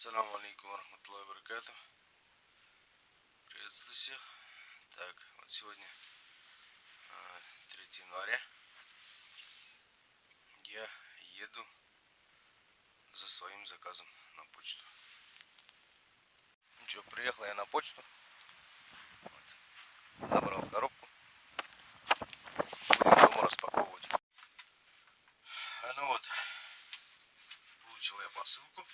Ассаламу алейкум варахматуллахи баракату. Приветствую всех. Так, вот сегодня 3 января. Я еду за своим заказом на почту. Ну что, приехал я на почту. Вот. Забрал коробку. Будем дома распаковывать. Ну вот, получил я посылку.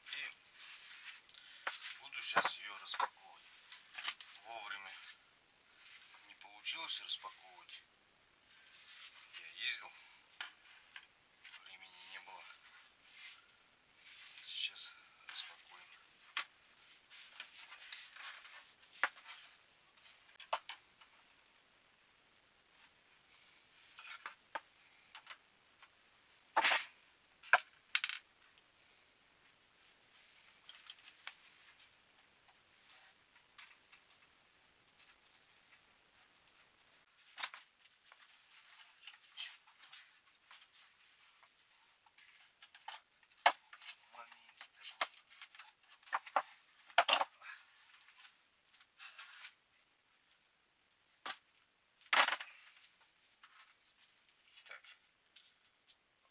И буду сейчас ее распаковывать. Вовремя не получилось распаковывать. Я ездил. Времени не было. Сейчас распакуем.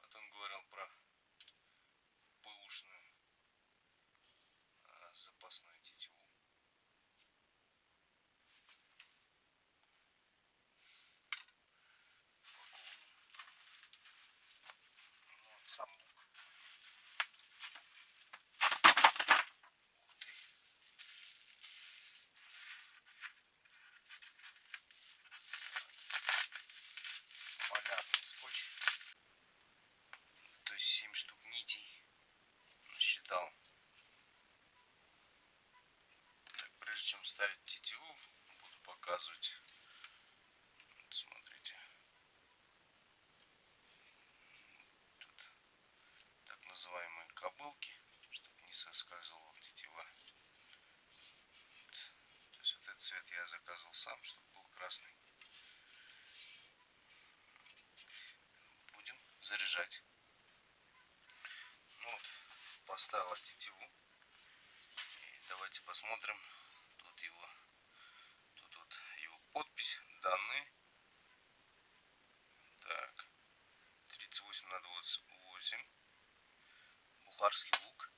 Вот он говорил про бэушную запасную тетиву. Вот сам лук. Ух ты. Малярный скотч. То есть 7 штук нитей насчитал. Так, прежде чем ставить тетиву, буду показывать. Вот, смотрите. Тут так называемые кобылки, чтобы не соскальзывала тетива. Вот. То есть вот этот цвет я заказывал сам, чтобы был красный. Будем заряжать. Ну вот, поставил тетиву. И давайте посмотрим. Тут вот его подпись, данные. Так, 38/28. Бухарский лук.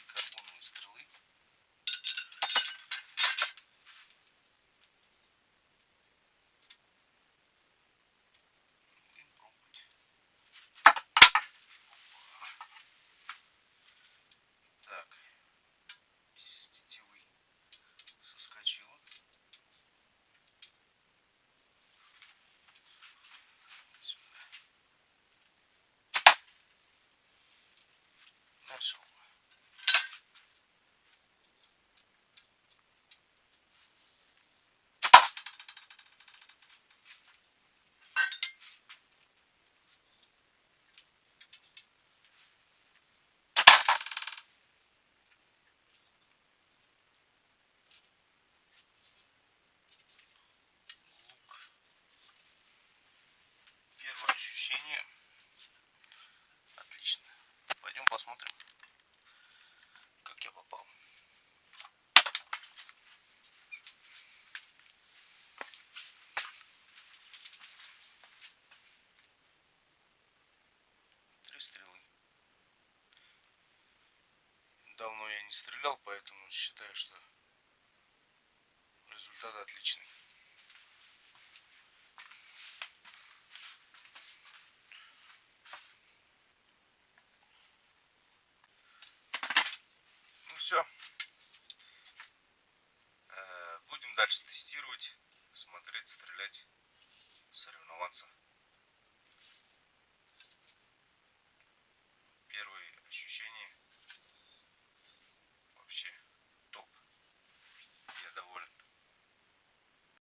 Карбоновые стрелы. Будем пробовать. Так, с тетивы соскочила. Сюда. Нашел. Первое ощущение отлично. Пойдем посмотрим, как я попал. Три стрелы. Давно я не стрелял, поэтому считаю, что результат отличный. Ну все. Будем дальше тестировать, смотреть, стрелять, соревноваться.